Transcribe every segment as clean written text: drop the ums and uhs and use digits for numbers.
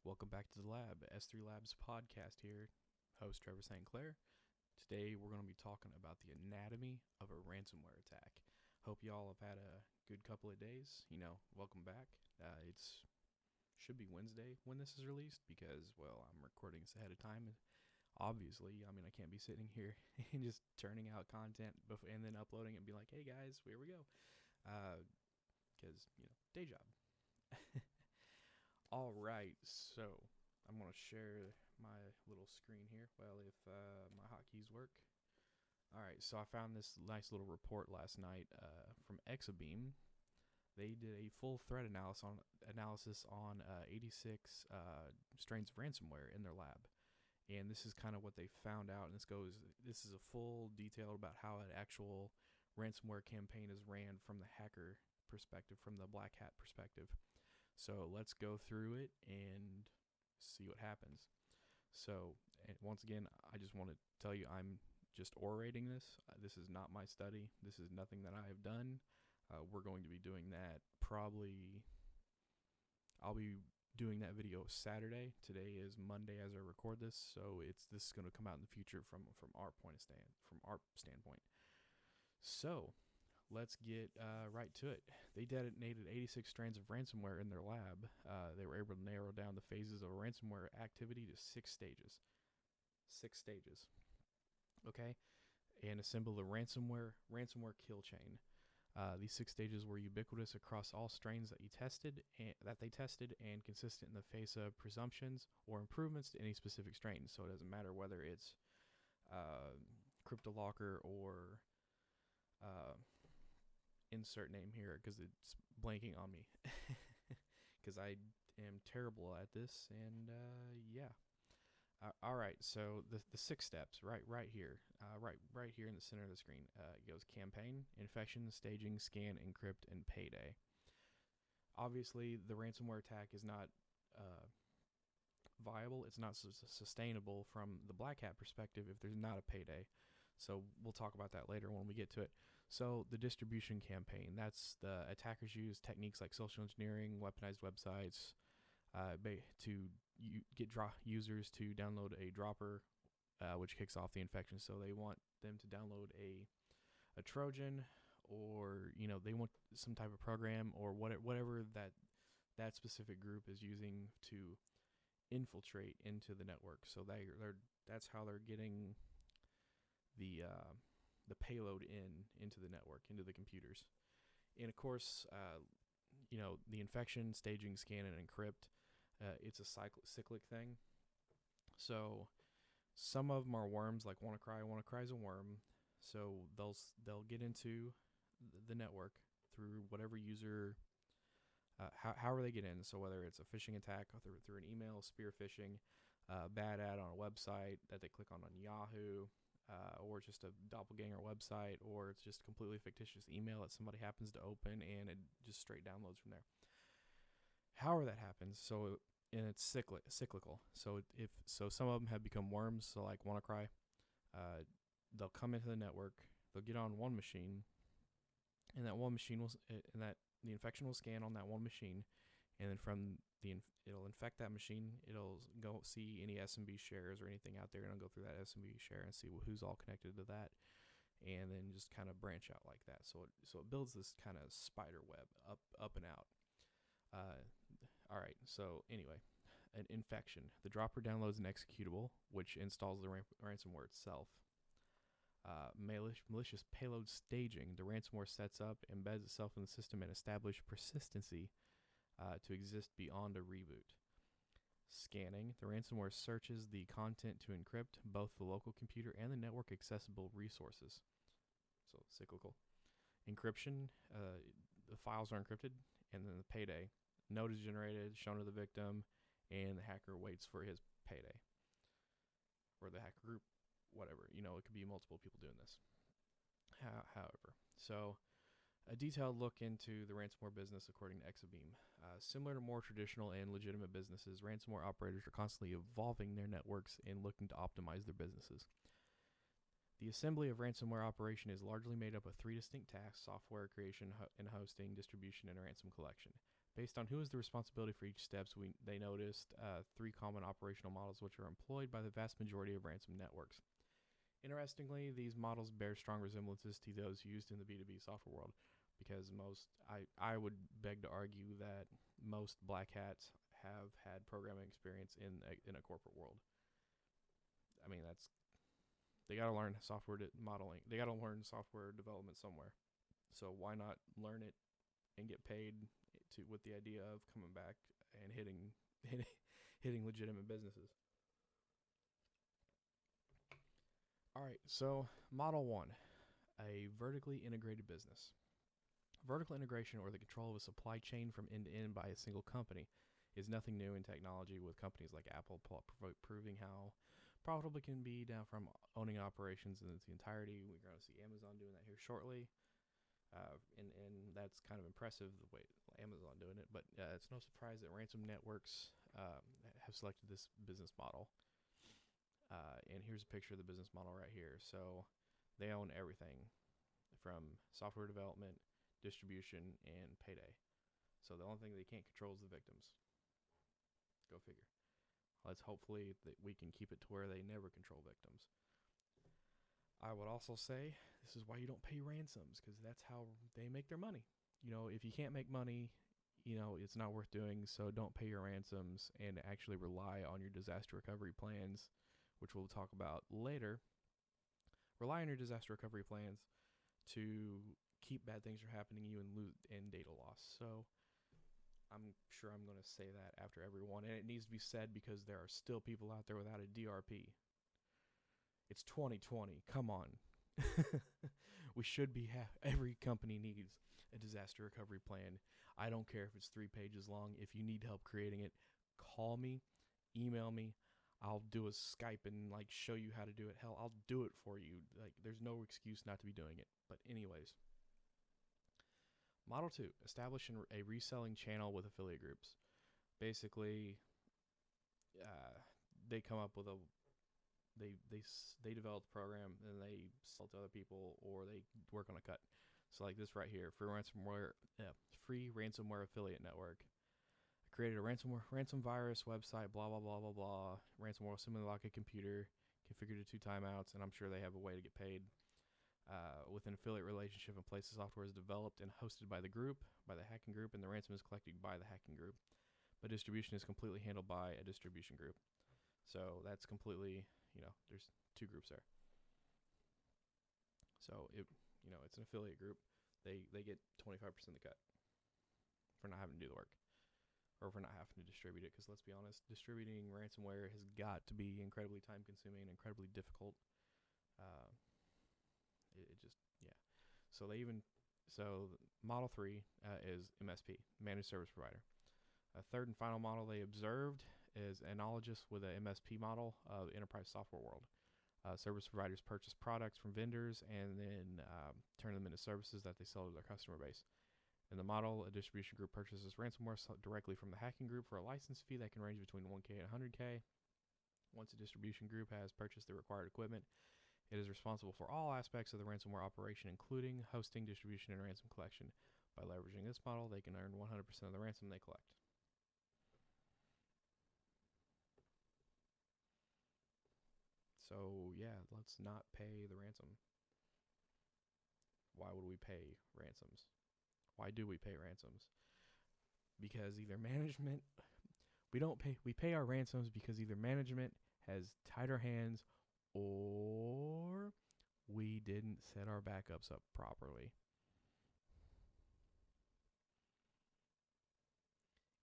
Welcome back to the lab, S3 Labs podcast here. Host Trevor St. Clair. Today we're going to be talking about the anatomy of a ransomware attack. Hope y'all have had a good couple of days. Welcome back. It's should be Wednesday when this is released because, well, I'm recording this ahead of time. Obviously, I can't be sitting here and just turning out content and then uploading it and be like, hey guys, here we go. Because, day job. All right, so I'm going to share my little screen here. Well, if my hotkeys work. All right, so I found this nice little report last night from Exabeam. They did a full threat analysis on 86 strains of ransomware in their lab. And this is kind of what they found out. And this is a full detail about how an actual ransomware campaign is ran from the hacker perspective, from the black hat perspective. So let's go through it and see what happens. So, once again, I just want to tell you I'm just orating this. This is not my study. This is nothing that I have done. We're going to be doing that probably. I'll be doing that video Saturday. Today is Monday as I record this, so this is going to come out in the future from our standpoint. So, let's get right to it. They detonated 86 strands of ransomware in their lab. They were able to narrow down the phases of ransomware activity to 6 stages. 6 stages. Okay? And assemble the ransomware kill chain. These 6 stages were ubiquitous across all strains that they tested and consistent in the face of presumptions or improvements to any specific strain. So it doesn't matter whether it's CryptoLocker or insert name here because it's blanking on me because I am terrible at this. And yeah. All right, so the 6 steps right here, right here in the center of the screen. It goes campaign, infection, staging, scan, encrypt, and payday. Obviously, the ransomware attack is not viable. It's not sustainable from the black hat perspective if there's not a payday. So we'll talk about that later when we get to it. So the distribution campaign, that's the attackers use techniques like social engineering, weaponized websites, to get users to download a dropper, which kicks off the infection. So they want them to download a Trojan, or they want some type of program or whatever that specific group is using to infiltrate into the network. So that's how they're getting the payload into the network, into the computers. And of course, the infection, staging, scan, and encrypt. It's a cyclic thing. So some of them are worms, like WannaCry. WannaCry is a worm, so they'll get into the network through whatever user. However they get in. So whether it's a phishing attack or through an email, spear phishing, bad ad on a website that they click on Yahoo, or just a doppelganger website, or it's just a completely fictitious email that somebody happens to open and it just straight downloads from there. However that happens, and it's cyclical. So some of them have become worms. So like WannaCry, they'll come into the network, they'll get on one machine, and that one machine the infection will scan on that one machine, and then from it'll infect that machine. It'll go see any SMB shares or anything out there, and it'll go through that SMB share and see who's all connected to that, and then just kind of branch out like that. So it builds this kind of spider web up and out. All right, so anyway, an infection. The dropper downloads an executable, which installs the ransomware itself. Malicious payload staging. The ransomware sets up, embeds itself in the system, and establishes persistency to exist beyond a reboot. Scanning. The ransomware searches the content to encrypt both the local computer and the network accessible resources. So cyclical. Encryption. The files are encrypted, and then the payday. Node is generated, shown to the victim, and the hacker waits for his payday. Or the hacker group, whatever. It could be multiple people doing this. However, so a detailed look into the ransomware business according to Exabeam. Similar to more traditional and legitimate businesses, ransomware operators are constantly evolving their networks and looking to optimize their businesses. The assembly of ransomware operation is largely made up of 3 distinct tasks: software creation and hosting, distribution, and ransom collection. Based on who is the responsibility for each steps, they noticed three common operational models which are employed by the vast majority of ransom networks. Interestingly, these models bear strong resemblances to those used in the B2B software world, because I would beg to argue that most black hats have had programming experience in a corporate world. I mean, they got to learn modeling. They got to learn software development somewhere. So why not learn it and get paid with the idea of coming back and hitting legitimate businesses. All right, so model 1, a vertically integrated business. Vertical integration, or the control of a supply chain from end to end by a single company, is nothing new in technology, with companies like Apple proving how profitable it can be down from owning operations in its entirety. We're going to see Amazon doing that here shortly. And that's kind of impressive, the way Amazon doing it. But it's no surprise that ransom networks have selected this business model. And here's a picture of the business model right here. So they own everything from software development, distribution, and payday. So the only thing they can't control is the victims. Go figure. Let's hopefully that we can keep it to where they never control victims. I would also say this is why you don't pay ransoms, because that's how they make their money. If you can't make money, it's not worth doing. So don't pay your ransoms and actually rely on your disaster recovery plans, which we'll talk about later. Rely on your disaster recovery plans to keep bad things from happening to you and data loss. So I'm sure I'm going to say that after every one, and it needs to be said because there are still people out there without a DRP. It's 2020. Come on. We should be every company needs a disaster recovery plan. I don't care if it's 3 pages long. If you need help creating it, call me, email me. I'll do a Skype and show you how to do it. Hell, I'll do it for you. There's no excuse not to be doing it. But anyways, Model 2, establish a reselling channel with affiliate groups. Basically, they come up with they develop the program and they sell it to other people, or they work on a cut. So like this right here, free ransomware affiliate network. I created a ransom virus website, blah blah blah blah blah. Ransomware will similarly lock a computer, configured to 2 timeouts, and I'm sure they have a way to get paid. With an affiliate relationship in place, the software is developed and hosted by the hacking group, and the ransom is collected by the hacking group. But distribution is completely handled by a distribution group. So that's completely, there's 2 groups there. So it's an affiliate group. They get 25% of the cut for not having to do the work, or for not having to distribute it. Because let's be honest, distributing ransomware has got to be incredibly time consuming and incredibly difficult. So Model 3 is MSP, Managed Service Provider. A third and final model they observed is analogous with an MSP model of enterprise software world. Service providers purchase products from vendors and then turn them into services that they sell to their customer base. In the model, a distribution group purchases ransomware directly from the hacking group for a license fee that can range between $1,000 and $100,000. Once a distribution group has purchased the required equipment, it is responsible for all aspects of the ransomware operation, including hosting, distribution, and ransom collection. By leveraging this model, they can earn 100% of the ransom they collect. So, yeah, let's not pay the ransom. Why would we pay ransoms? Why do we pay ransoms? Because either management, we pay our ransoms because either management has tied our hands, or we didn't set our backups up properly.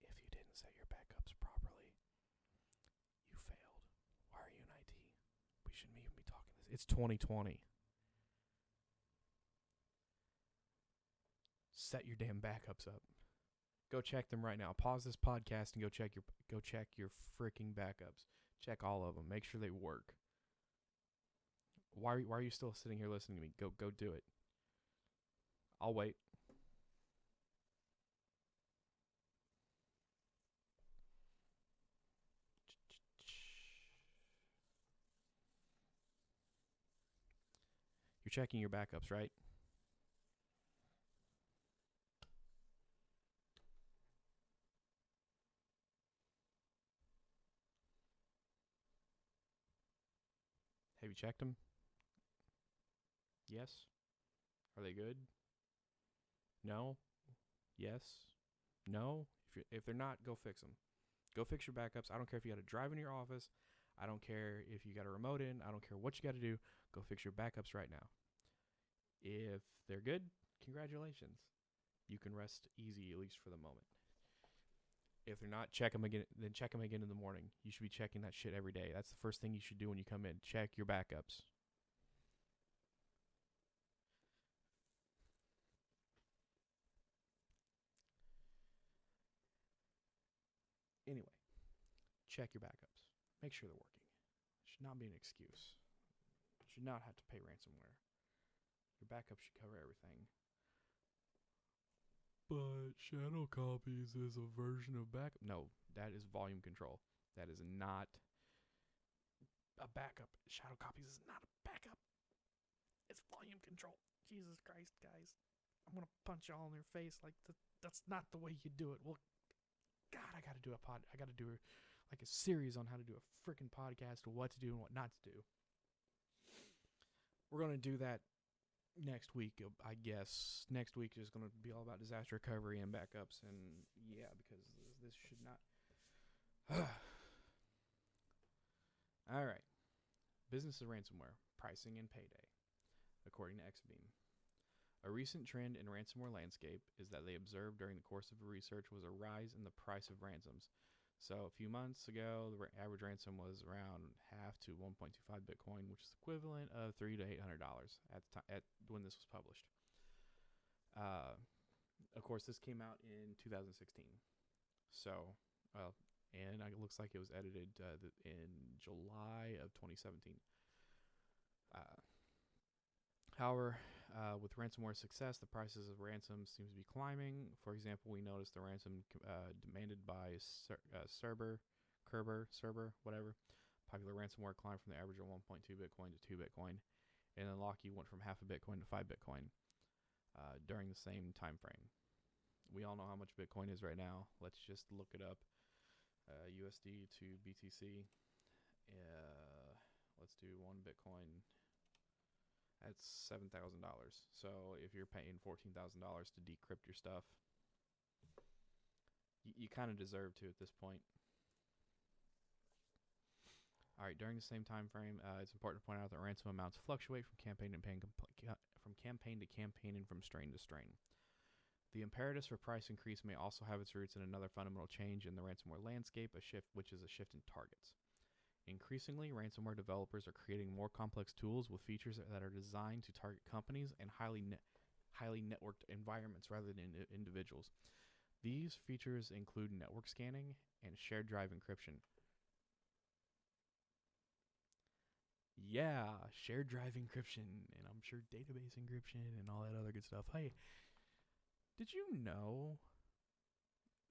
If you didn't set your backups properly, you failed. Why are you in IT? We shouldn't even be talking this. It's 2020. Set your damn backups up. Go check them right now. Pause this podcast and go check your freaking backups. Check all of them. Make sure they work. Why are you still sitting here listening to me? Go do it. I'll wait. You're checking your backups, right? Have you checked them? Yes. Are they good? No. Yes. No. If they're not, go fix them. Go fix your backups. I don't care if you got to drive into your office. I don't care if you got a remote in. I don't care what you got to do. Go fix your backups right now. If they're good, congratulations. You can rest easy, at least for the moment. If they're not, check them again. Then check them again in the morning. You should be checking that shit every day. That's the first thing you should do when you come in. Check your backups. Anyway, check your backups. Make sure they're working. It should not be an excuse. You should not have to pay ransomware. Your backup should cover everything. But shadow copies is a version of backup. No, that is volume control. That is not a backup. Shadow copies is not a backup. It's volume control. Jesus Christ, guys. I'm going to punch y'all in your face. Like, that's not the way you do it. Well, God, I got to do I got to do like a series on how to do a freaking podcast, what to do and what not to do. We're going to do that next week, I guess. Next week is going to be all about disaster recovery and backups, and yeah, because this should not. All right. Business of ransomware, pricing and payday, according to XBeam. A recent trend in ransomware landscape is that they observed during the course of research was a rise in the price of ransoms. So a few months ago, the average ransom was around half to 1.25 Bitcoin, which is equivalent of $300 to $800 at when this was published. Of course, this came out in 2016. So, and it looks like it was edited in July of 2017. However, with ransomware success, the prices of ransoms seems to be climbing. For example, we noticed the ransom demanded by Cerber, whatever, popular ransomware climbed from the average of 1.2 Bitcoin to 2 Bitcoin, and then Lockheed went from half a Bitcoin to 5 Bitcoin during the same time frame. We all know how much Bitcoin is right now. Let's just look it up. USD to BTC. Let's do 1 Bitcoin. That's $7,000. So if you're paying $14,000 to decrypt your stuff, you kind of deserve to at this point. All right, during the same time frame, it's important to point out that ransom amounts fluctuate from campaign to campaign and from strain to strain. The imperatives for price increase may also have its roots in another fundamental change in the ransomware landscape, which is a shift in targets. Increasingly, ransomware developers are creating more complex tools with features that are designed to target companies and highly networked environments rather than individuals. These features include network scanning and shared drive encryption. Yeah, shared drive encryption, and I'm sure database encryption and all that other good stuff. Hey, did you know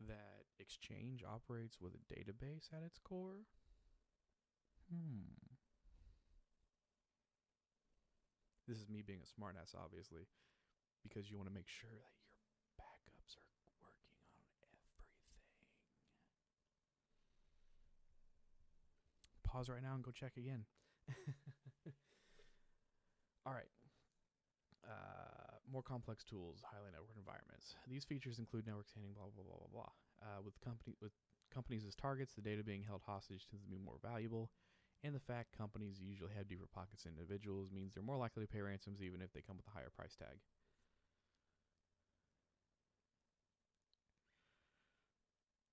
that Exchange operates with a database at its core? This is me being a smartass, obviously, because you want to make sure that your backups are working on everything. Pause right now and go check again. All right. More complex tools, highly networked environments. These features include network scanning, blah, blah, blah, blah, blah. With companies as targets, the data being held hostage tends to be more valuable, and the fact companies usually have deeper pockets than individuals means they're more likely to pay ransoms even if they come with a higher price tag.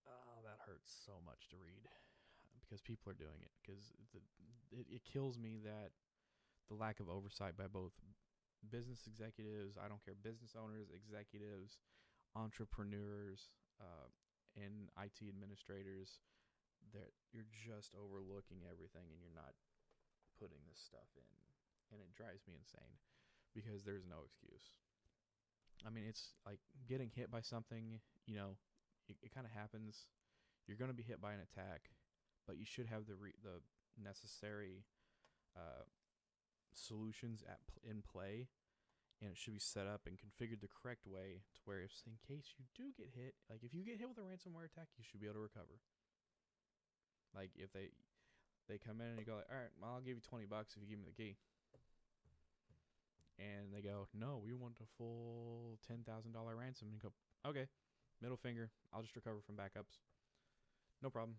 Oh, that hurts so much to read because people are doing it. Because it kills me that the lack of oversight by both business executives, I don't care, business owners, executives, entrepreneurs, and IT administrators, that you're just overlooking everything and you're not putting this stuff in. And it drives me insane because there's no excuse. I mean, it's like getting hit by something, it kind of happens. You're going to be hit by an attack, but you should have the necessary solutions in play, and it should be set up and configured the correct way to where if in case you do get hit, like if you get hit with a ransomware attack, you should be able to recover. Like They come in and you go like, all right, well, I'll give you $20 if you give me the key. And they go, no, we want a full $10,000 ransom. And you go, okay, middle finger. I'll just recover from backups. No problem.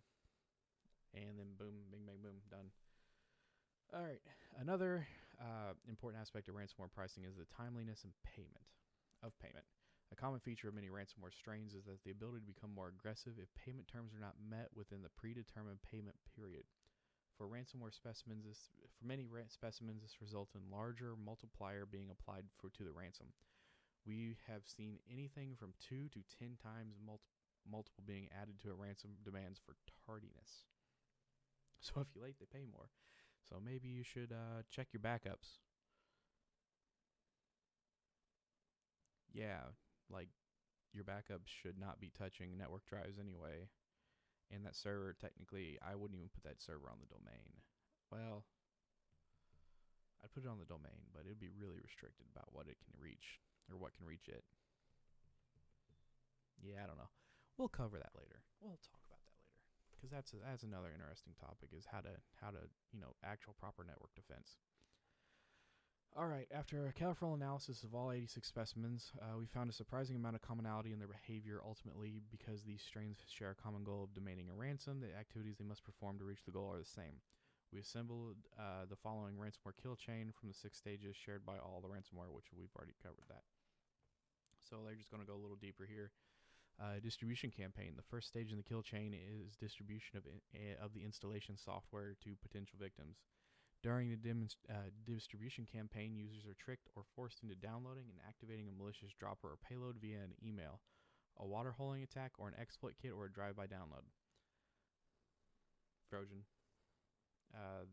And then boom, bing, bang, boom, done. All right. Another important aspect of ransomware pricing is the timeliness and payment. A common feature of many ransomware strains is that the ability to become more aggressive if payment terms are not met within the predetermined payment period. For many specimens, this results in larger multiplier being applied to the ransom. We have seen anything from 2 to 10 times multiple being added to a ransom demands for tardiness. So if you're late, they pay more. So maybe you should check your backups. Yeah, like your backups should not be touching network drives anyway. And that server, technically, I wouldn't even put that server on the domain. Well, I'd put it on the domain, but it would be really restricted about what it can reach or what can reach it. Yeah, I don't know. We'll cover that later. We'll talk about that later because that's another interesting topic is how to actual proper network defense. All right, after a careful analysis of all 86 specimens, we found a surprising amount of commonality in their behavior. Ultimately, because these strains share a common goal of demanding a ransom, the activities they must perform to reach the goal are the same. We assembled the following ransomware kill chain from the 6 stages shared by all the ransomware, which we've already covered that. So they're just going to go a little deeper here. Distribution campaign. The first stage in the kill chain is distribution of the installation software to potential victims. During the distribution campaign, users are tricked or forced into downloading and activating a malicious dropper or payload via an email, a water holing attack, or an exploit kit, or a drive-by download. Trojan.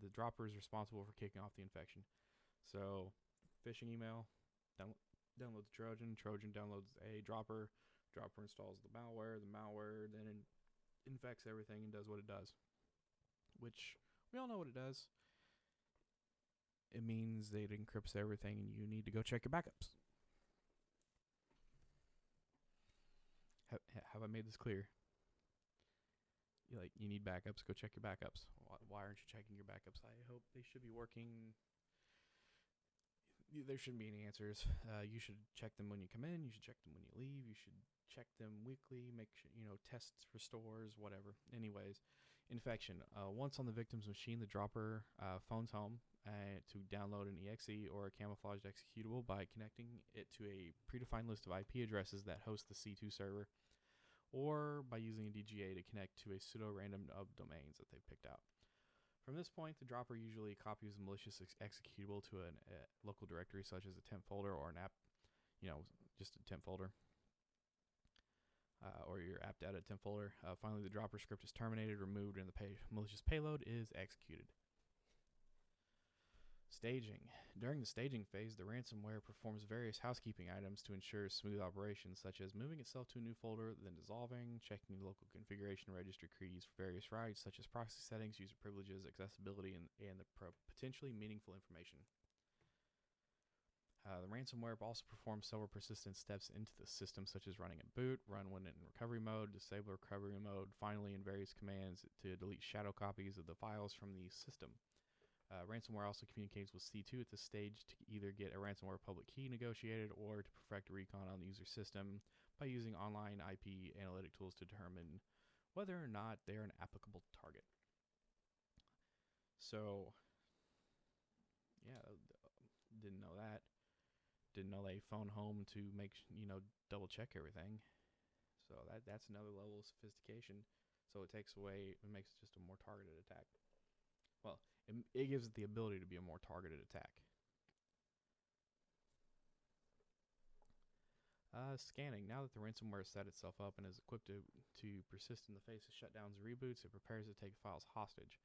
The dropper is responsible for kicking off the infection. So, phishing email, downloads Trojan. Trojan downloads a dropper. Dropper installs the malware. The malware then infects everything and does what it does. Which, we all know what it does. It means that it encrypts everything and you need to go check your backups. Have I made this clear? You need backups, go check your backups. Why aren't you checking your backups? I hope they should be working. There shouldn't be any answers. You should check them when you come in. You should check them when you leave. You should check them weekly. Make sure, tests, restores, whatever. Anyways, infection. Once on the victim's machine, the dropper phones home to download an exe or a camouflaged executable by connecting it to a predefined list of IP addresses that host the C2 server, or by using a DGA to connect to a pseudo-random of domains that they've picked out. From this point, the dropper usually copies the malicious executable to a local directory such as a temp folder or an app, just a temp folder. Or your app data temp folder. Finally, the dropper script is terminated, removed, and the malicious payload is executed. Staging. During the staging phase, the ransomware performs various housekeeping items to ensure smooth operations, such as moving itself to a new folder, then dissolving, checking the local configuration registry keys for various rights, such as proxy settings, user privileges, accessibility, and the potentially meaningful information. The ransomware also performs several persistent steps into the system, such as running a boot, run when in recovery mode, disable recovery mode, finally in various commands to delete shadow copies of the files from the system. Ransomware also communicates with C2 at this stage to either get a ransomware public key negotiated or to perfect a recon on the user system by using online IP analytic tools to determine whether or not they're an applicable target. So, yeah, didn't know that. Didn't know they phone home to make double check everything. So that's another level of sophistication. So it makes it just a more targeted attack. Well, it gives it the ability to be a more targeted attack. Scanning. Now that the ransomware has set itself up and is equipped to persist in the face of shutdowns and reboots, it prepares to take files hostage.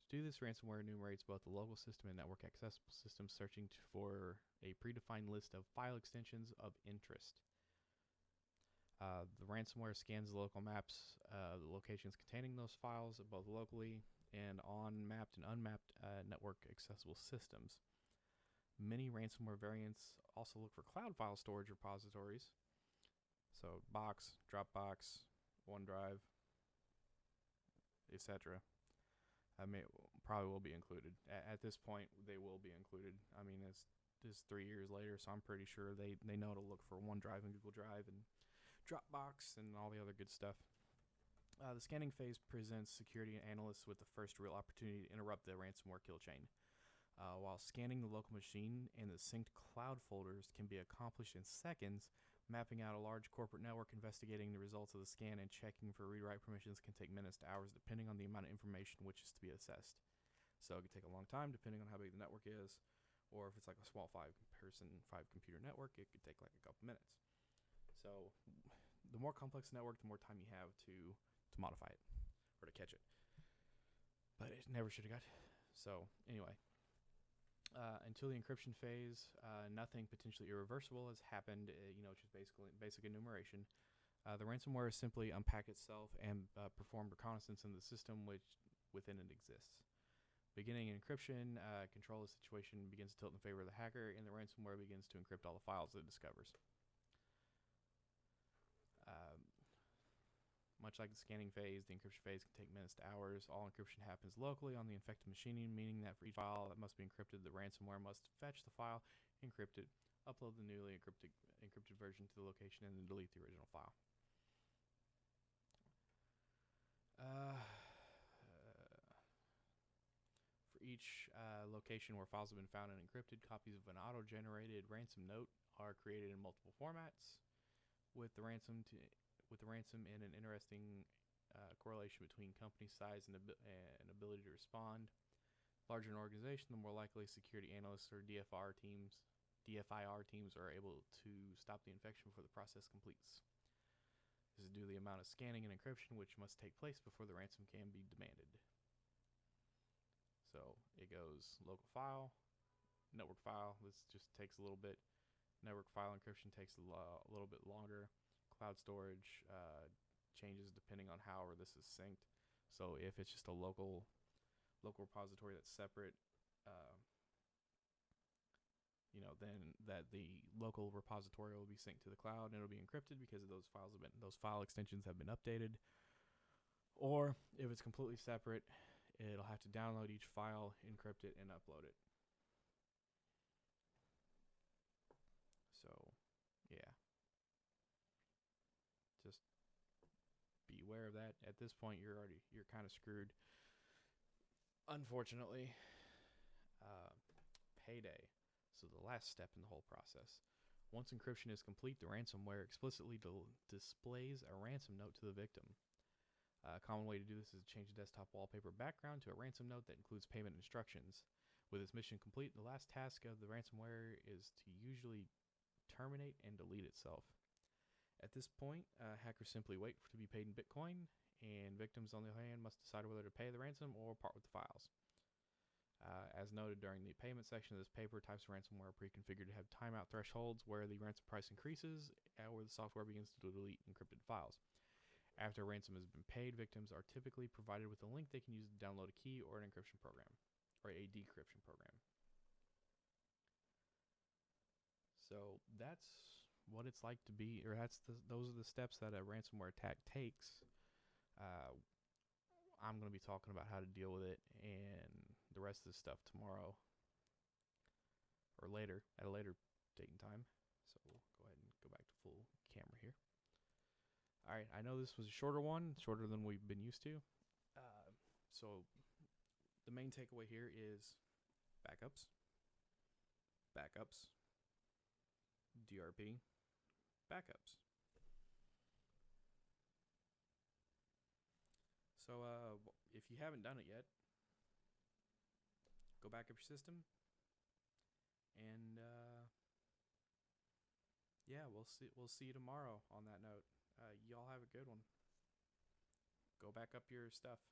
To do this, ransomware enumerates both the local system and network accessible systems, searching for a predefined list of file extensions of interest. The ransomware scans the local maps, the locations containing those files, both locally and on mapped and unmapped network accessible systems. Many ransomware variants also look for cloud file storage repositories. So Box, Dropbox, OneDrive, etc. I mean, probably will be included. At this point, they will be included. I mean, it's this 3 years later, so I'm pretty sure they know to look for OneDrive and Google Drive and Dropbox and all the other good stuff. The scanning phase presents security analysts with the first real opportunity to interrupt the ransomware kill chain. While scanning the local machine and the synced cloud folders can be accomplished in seconds, mapping out a large corporate network, investigating the results of the scan, and checking for read-write permissions can take minutes to hours depending on the amount of information which is to be assessed. So it could take a long time depending on how big the network is, or if it's like a small 5-computer network, it could take like a couple minutes. So the more complex the network, the more time you have to modify it or to catch it. But it never should have got. So anyway, until the encryption phase, nothing potentially irreversible has happened. Which is basically basic enumeration. The ransomware simply unpacked itself and performed reconnaissance in the system which within it exists. Beginning encryption, control of the situation begins to tilt in favor of the hacker, and the ransomware begins to encrypt all the files it discovers. Much like the scanning phase, the encryption phase can take minutes to hours. All encryption happens locally on the infected machine, meaning that for each file that must be encrypted, the ransomware must fetch the file, encrypt it, upload the newly encrypted version to the location, and then delete the original file. For each location where files have been found and encrypted, copies of an auto-generated ransom note are created in multiple formats, with the ransom and an interesting correlation between company size and ability to respond. Larger an organization, the more likely security analysts or DFIR teams are able to stop the infection before the process completes. This is due to the amount of scanning and encryption which must take place before the ransom can be demanded. So it goes local file, network file. This just takes a little bit. Network file encryption takes a little bit longer. Cloud storage changes depending on however this is synced. So if it's just a local repository that's separate, then that the local repository will be synced to the cloud and it'll be encrypted because those file extensions have been updated. Or if it's completely separate, it'll have to download each file, encrypt it, and upload it. So, yeah. Just be aware of that. At this point, you're kind of screwed. Unfortunately, payday. So the last step in the whole process. Once encryption is complete, the ransomware explicitly displays a ransom note to the victim. A common way to do this is to change the desktop wallpaper background to a ransom note that includes payment instructions. With its mission complete, the last task of the ransomware is to usually terminate and delete itself. At this point, hackers simply wait to be paid in Bitcoin, and victims, on the other hand, must decide whether to pay the ransom or part with the files. As noted during the payment section of this paper, types of ransomware are pre-configured to have timeout thresholds where the ransom price increases and where the software begins to delete encrypted files. After a ransom has been paid, victims are typically provided with a link they can use to download a key or an encryption program, or a decryption program. So that's what it's like to be, or those are the steps that a ransomware attack takes. I'm going to be talking about how to deal with it and the rest of this stuff tomorrow or later, at a later date and time. So we'll go ahead and go back to full camera here. All right, I know this was a shorter one, shorter than we've been used to. So the main takeaway here is backups, DRP, backups. So if you haven't done it yet, go back up your system, and yeah, we'll see you tomorrow on that note. Y'all have a good one. Go back up your stuff.